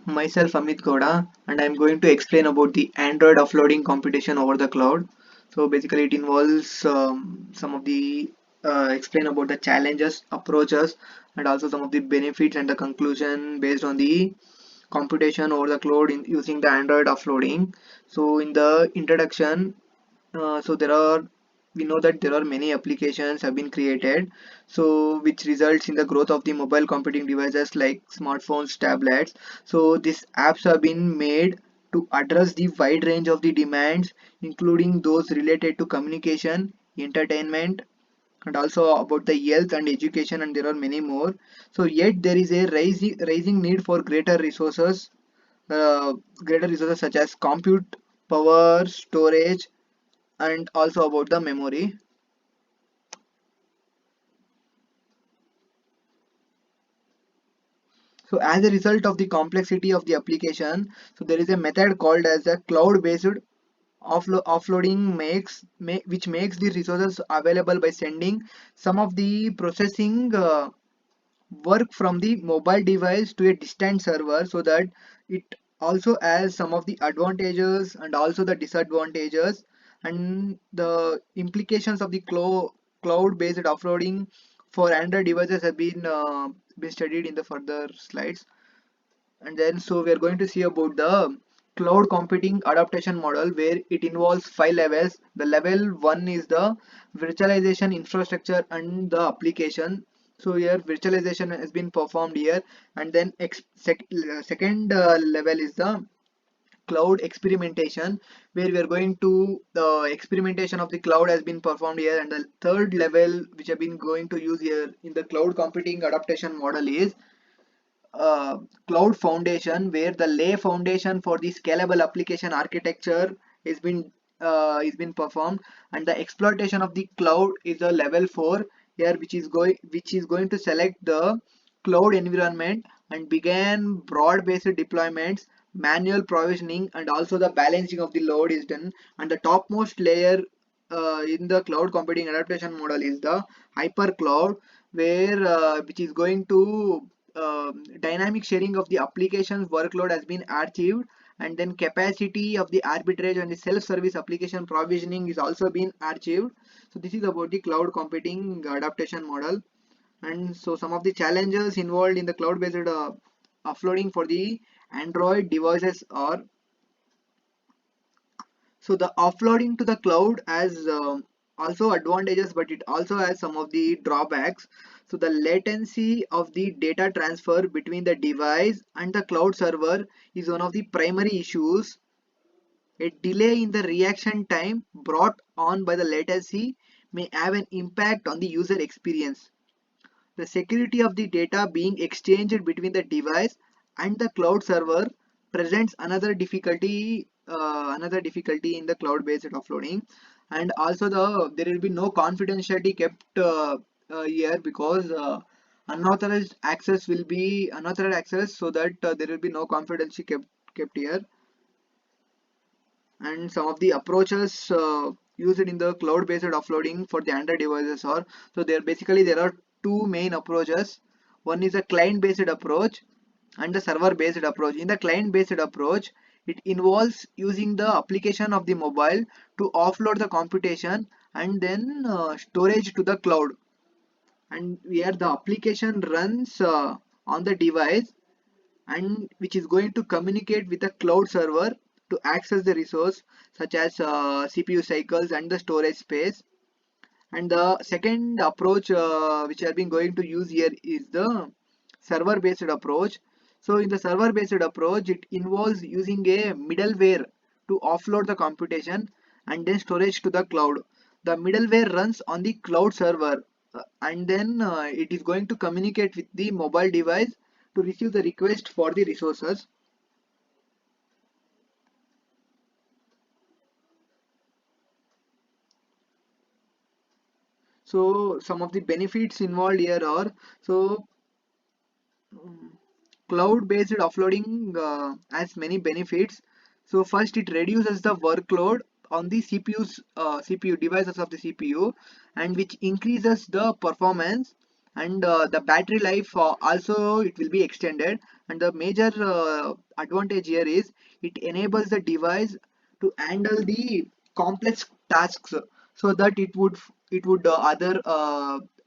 Myself Amit Gowda, and I'm going to explain about the Android offloading competition over the cloud. So basically, it involves some of the explain about the challenges, approaches, and also some of the benefits and the conclusion based on the computation over the cloud using the Android offloading. So in the introduction, so there are we know that there are many applications have been created, so which results in the growth of the mobile computing devices like smartphones, tablets. So these apps have been made to address the wide range of the demands, including those related to communication, entertainment, and also about the health and education, and there are many more. So yet there is a rising need for greater resources such as compute power, storage, and also about the memory. So as a result of the complexity of the application, so there is a method called as a cloud based offloading which makes the resources available by sending some of the processing work from the mobile device to a distant server, so that it also has some of the advantages and also the disadvantages, and the implications of the cloud based offloading for Android devices have been studied in the further slides. And then so we are going to see about the cloud computing adaptation model, where it involves 5 levels. The level 1 is the virtualization infrastructure and the application. So here virtualization has been performed here, and then second level is the cloud experimentation, where we are going to the experimentation of the cloud has been performed here. And the third level which have been going to use here in the cloud computing adaptation model is uh, cloud foundation, where the lay foundation for the scalable application architecture is been performed. And the exploitation of the cloud is a level 4 here, which is going to select the cloud environment and begin broad based deployments. Manual provisioning and also the balancing of the load is done. And the topmost layer in the cloud computing adaptation model is the hyper cloud, where which is going to dynamic sharing of the application's workload has been achieved. And then capacity of the arbitrage and the self-service application provisioning is also been achieved. So this is about the cloud computing adaptation model. And so some of the challenges involved in the cloud-based offloading for the Android devices are, so the offloading to the cloud has also advantages, but it also has some of the drawbacks. So the latency of the data transfer between the device and the cloud server is one of the primary issues. A delay in the reaction time brought on by the latency may have an impact on the user experience. The security of the data being exchanged between the device and the cloud server presents another difficulty in the cloud-based offloading. And also there will be no confidentiality kept here, because unauthorized access, so that there will be no confidentiality kept here. And some of the approaches used in the cloud-based offloading for the Android devices are, so there are two main approaches. One is a client-based approach and the server-based approach. In the client-based approach, it involves using the application of the mobile to offload the computation and then storage to the cloud. And where the application runs on the device, and which is going to communicate with the cloud server to access the resource such as CPU cycles and the storage space. And the second approach which I have been going to use here is the server based approach. So in the server based approach, it involves using a middleware to offload the computation and then storage to the cloud. The middleware runs on the cloud server, and then it is going to communicate with the mobile device to receive the request for the resources. So some of the benefits involved here are, so cloud based offloading has many benefits. So first, it reduces the workload on the CPU devices of the CPU, and which increases the performance. and the battery life also it will be extended. And the major advantage here is it enables the device to handle the complex tasks, so that it would other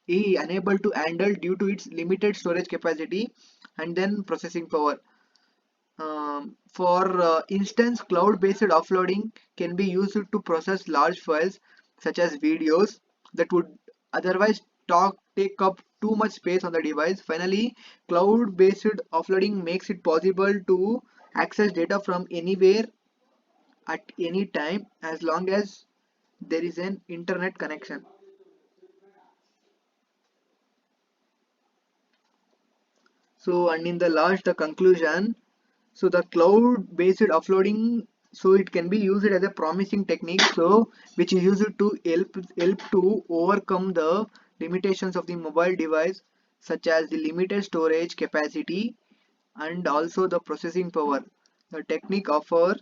be unable to handle due to its limited storage capacity and then processing power. For instance, cloud-based offloading can be used to process large files such as videos that would otherwise take up too much space on the device. Finally, cloud-based offloading makes it possible to access data from anywhere at any time as long as there is an internet connection. So, and in the last, the conclusion. So the cloud-based offloading, so it can be used as a promising technique, so which is used to help to overcome the limitations of the mobile device, such as the limited storage capacity and also the processing power. The technique offers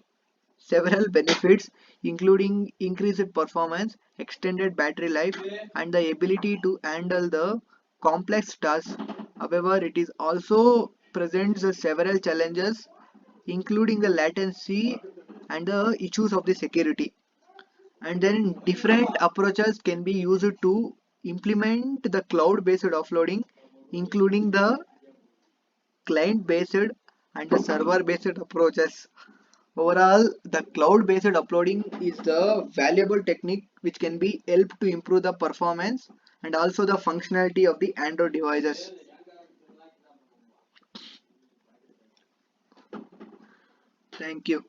several benefits, including increased performance, extended battery life, and the ability to handle the complex tasks. However, it is also presents several challenges, including the latency and the issues of the security. And then different approaches can be used to implement the cloud-based offloading, including the client-based and the server-based approaches. Overall, the cloud-based uploading is the valuable technique which can be help to improve the performance and also the functionality of the Android devices. Thank you.